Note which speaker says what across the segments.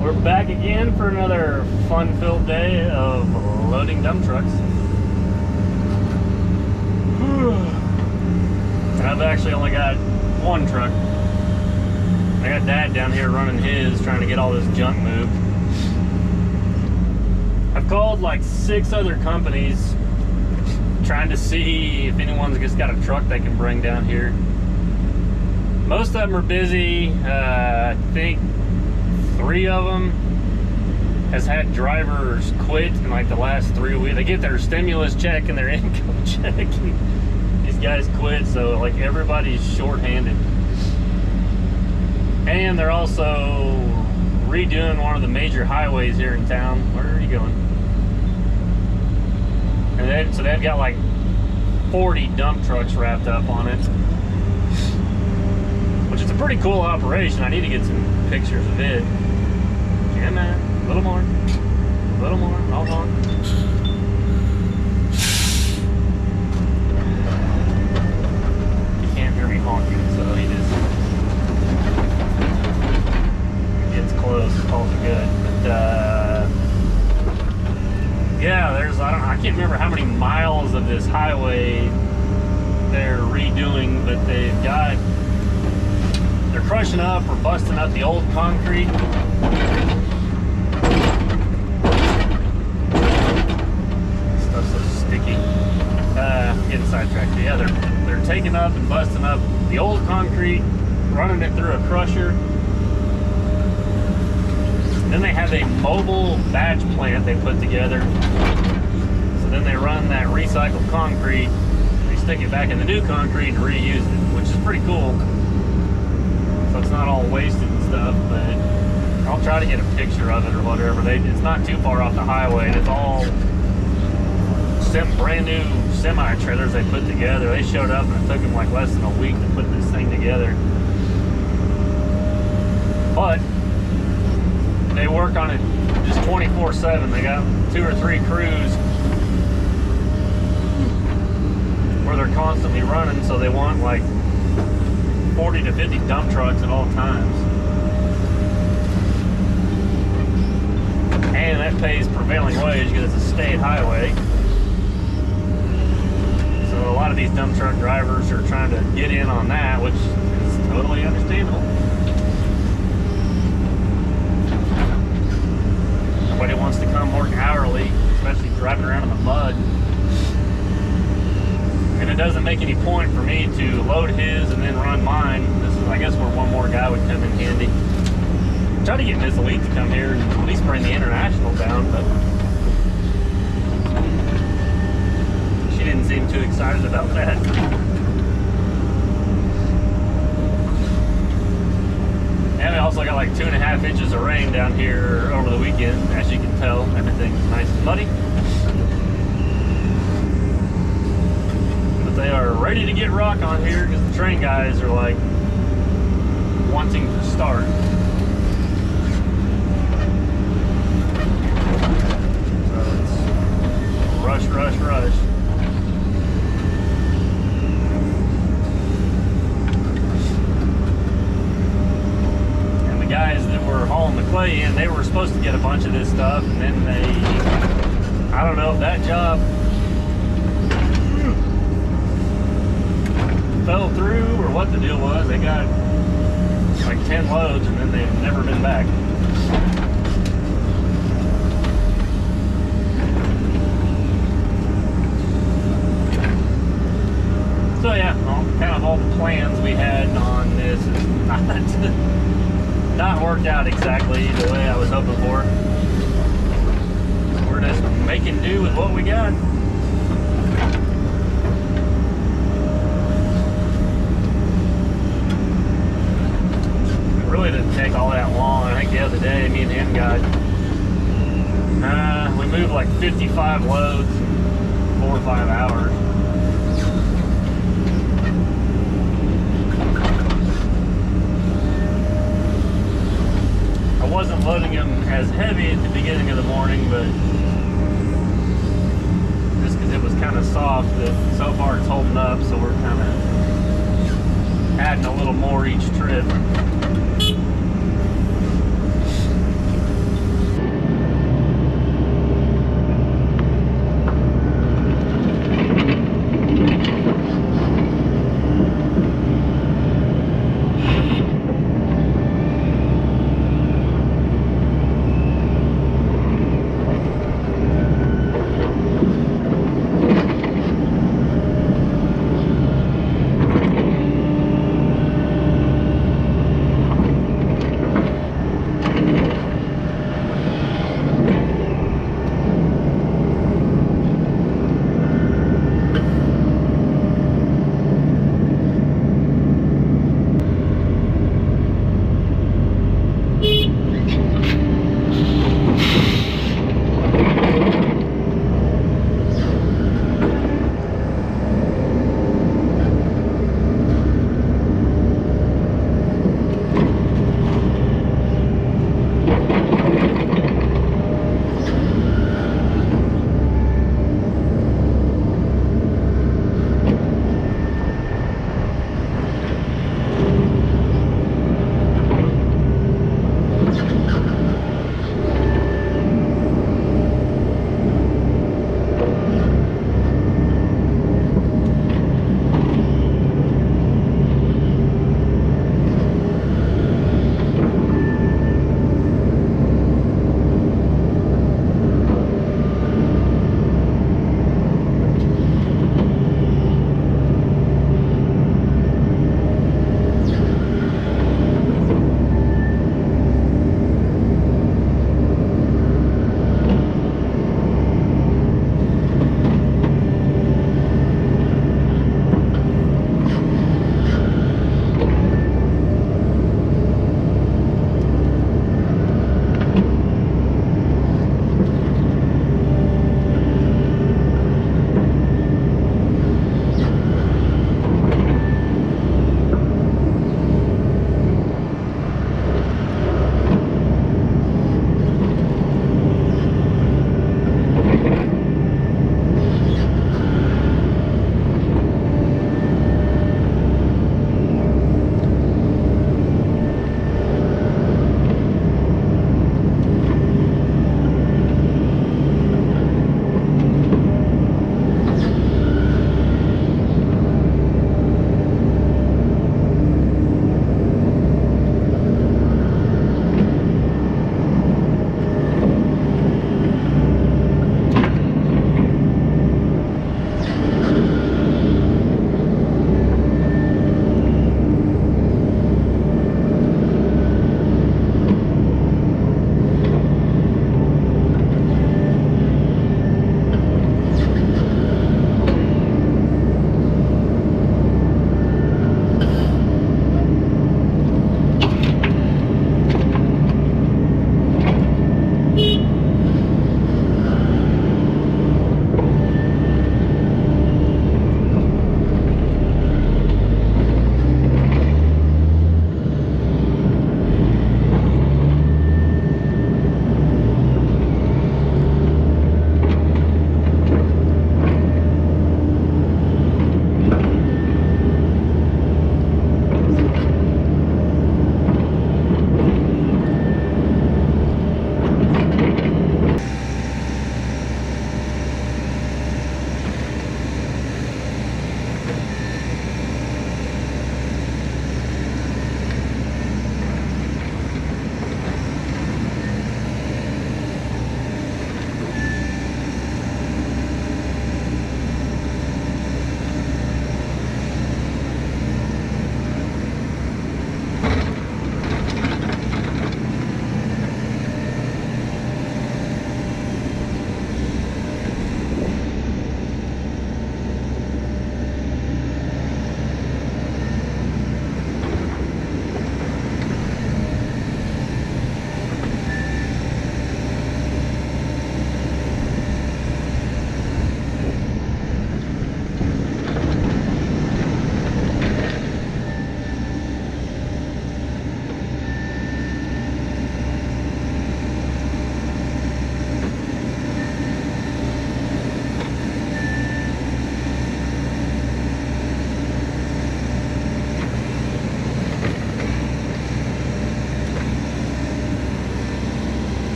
Speaker 1: We're back again for another fun-filled day of loading dump trucks. And I've actually only got one truck. I got Dad down here running his, trying to get all this junk moved. I've called like 6 other companies trying to see if anyone's just got a truck they can bring down here. Most of them are busy. I think 3 of them has had drivers quit in like the last 3 weeks. They get their stimulus check and their income check. These guys quit, so like everybody's short-handed. And they're also redoing one of the major highways here in town. Where are you going? And so they've got like 40 dump trucks wrapped up on it, which is a pretty cool operation. I need to get some pictures of it. Yeah, man. A little more. A little more. Hold on. He can't hear me honking, so he just gets close. Calls are good. But yeah, I can't remember how many miles of this highway they're redoing, but they're crushing up or busting up the old concrete. Stuff's so sticky. Getting sidetracked. Yeah, they're taking up and busting up the old concrete, running it through a crusher. Then they have a mobile batch plant they put together. So then they run that recycled concrete, they stick it back in the new concrete and reuse it, which is pretty cool. So it's not all wasted and stuff, but I'll try to get a picture of it or whatever. It's not too far off the highway, and it's all brand new semi-trailers they put together. They showed up and it took them like less than a week to put this thing together. But they work on it just 24/7. They got 2 or 3 crews where they're constantly running, so they want like 40 to 50 dump trucks at all times. And that pays prevailing wage because it's a state highway. So a lot of these dump truck drivers are trying to get in on that, which is totally understandable. Nobody wants to come work hourly, especially driving around in the mud. And it doesn't make any point for me to load his and then run mine. This is, I guess, where one more guy would come in handy. Try to get Miss Elite to come here and at least bring the International down, but she didn't seem too excited about that. And we also got like 2.5 inches of rain down here over the weekend. As you can tell, everything's nice and muddy. But they are ready to get rock on here because the train guys are like wanting to start. So it's rush, rush, rush. Guys that were hauling the clay in, they were supposed to get a bunch of this stuff, and then I don't know if that job fell through or what the deal was. They got like 10 loads and then they've never been back. So yeah, kind of all the plans we had on this is not worked out exactly the way I was hoping for. We're just making do with what we got. It really didn't take all that long. I think the other day, me and him got, we moved like 55 loads in 4 or 5 hours. I wasn't loading them as heavy at the beginning of the morning, but just because it was kind of soft, that so far it's holding up, so we're kind of adding a little more each trip.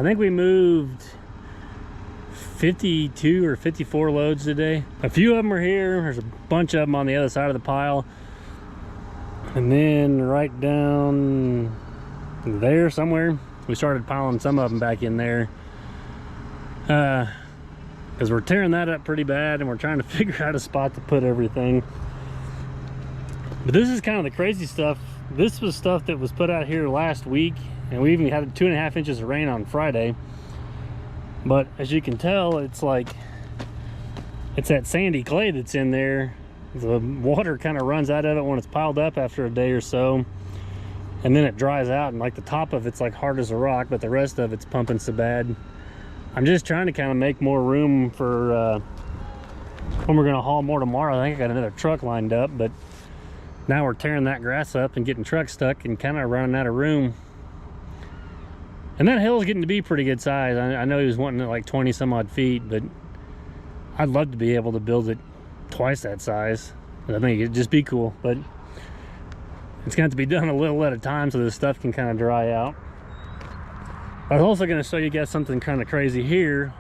Speaker 1: think we moved 52 or 54 loads today. A few of them are here. There's a bunch of them on the other side of the pile. And then right down there somewhere, we started piling some of them back in there. Because we're tearing that up pretty bad and we're trying to figure out a spot to put everything. But this is kind of the crazy stuff. This was stuff that was put out here last week, and we even had 2.5 inches of rain on Friday. But as you can tell, it's like, it's that sandy clay that's in there. The water kind of runs out of it when it's piled up after a day or so, and then it dries out, and like the top of it's like hard as a rock, but the rest of it's pumping so bad. I'm just trying to kind of make more room for when we're going to haul more tomorrow. I think I got another truck lined up, but now we're tearing that grass up and getting trucks stuck and kind of running out of room. And that hill's getting to be pretty good size. I know he was wanting it like 20 some odd feet, but I'd love to be able to build it twice that size. I think it'd just be cool, but it's going to have to be done a little at a time so this stuff can kind of dry out. I was also going to show you guys something kind of crazy here.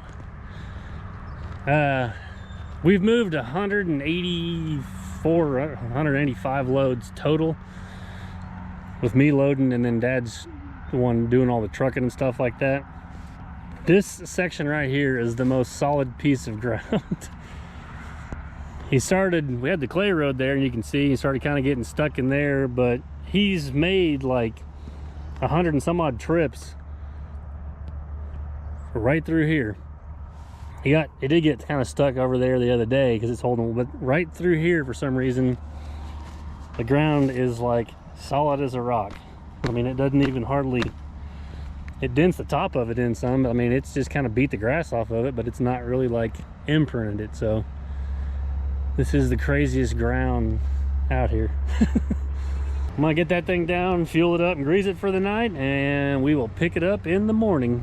Speaker 1: We've moved 184, 185 loads total, with me loading and then Dad's the one doing all the trucking and stuff like that. This section right here is the most solid piece of ground. We had the clay road there, and you can see he started kind of getting stuck in there, but he's made like 100 and some odd trips right through here. It did get kind of stuck over there the other day because it's holding, but right through here for some reason the ground is like solid as a rock. I mean, it doesn't even hardly, it dents the top of it in some, but I mean, it's just kind of beat the grass off of it, but it's not really like imprinted it. So this is the craziest ground out here. I'm gonna get that thing down, fuel it up and grease it for the night, and we will pick it up in the morning.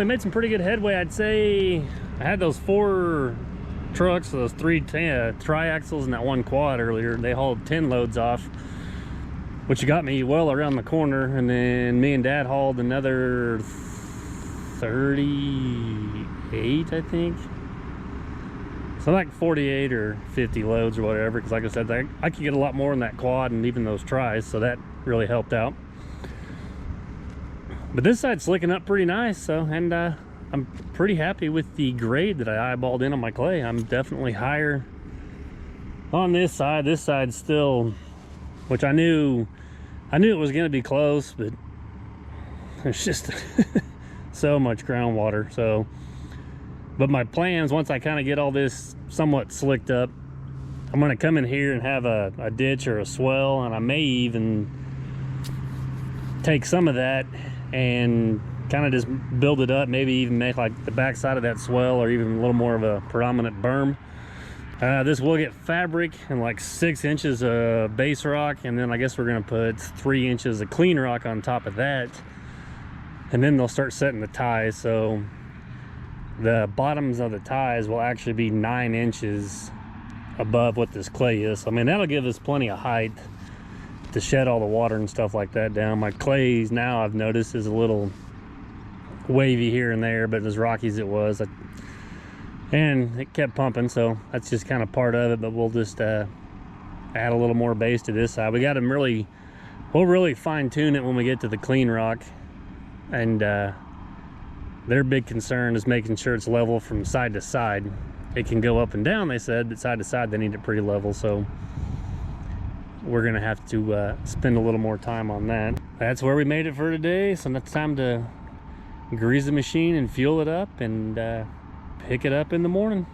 Speaker 1: we made some pretty good headway. I'd say I had those 4 trucks, those 3 triaxles and that 1 quad earlier. They hauled 10 loads off, which got me well around the corner. And then me and Dad hauled another 38, I think. So like 48 or 50 loads or whatever, because like I said, I could get a lot more in that quad and even those tries, so that really helped out. But this side's slicking up pretty nice, so, and I'm pretty happy with the grade that I eyeballed in on my clay. I'm definitely higher on this side. This side's still, which I knew it was going to be close, but there's just so much groundwater. So, but my plans, once I kind of get all this somewhat slicked up, I'm going to come in here and have a ditch or a swell, and I may even take some of that and kind of just build it up, maybe even make like the back side of that swell or even a little more of a predominant berm. This will get fabric and like 6 inches of base rock, and then I guess we're going to put 3 inches of clean rock on top of that, and then they'll start setting the ties. So the bottoms of the ties will actually be 9 inches above what this clay is. So, I mean, that'll give us plenty of height to shed all the water and stuff like that down. My clays now, I've noticed, is a little wavy here and there, but as rocky as it was, and it kept pumping, so that's just kind of part of it. But we'll just add a little more base to this side. We got them really, we'll really fine tune it when we get to the clean rock, and their big concern is making sure it's level from side to side. It can go up and down, they said, but side to side they need it pretty level, so we're gonna have to spend a little more time on that. That's where we made it for today, so it's time to grease the machine and fuel it up and pick it up in the morning.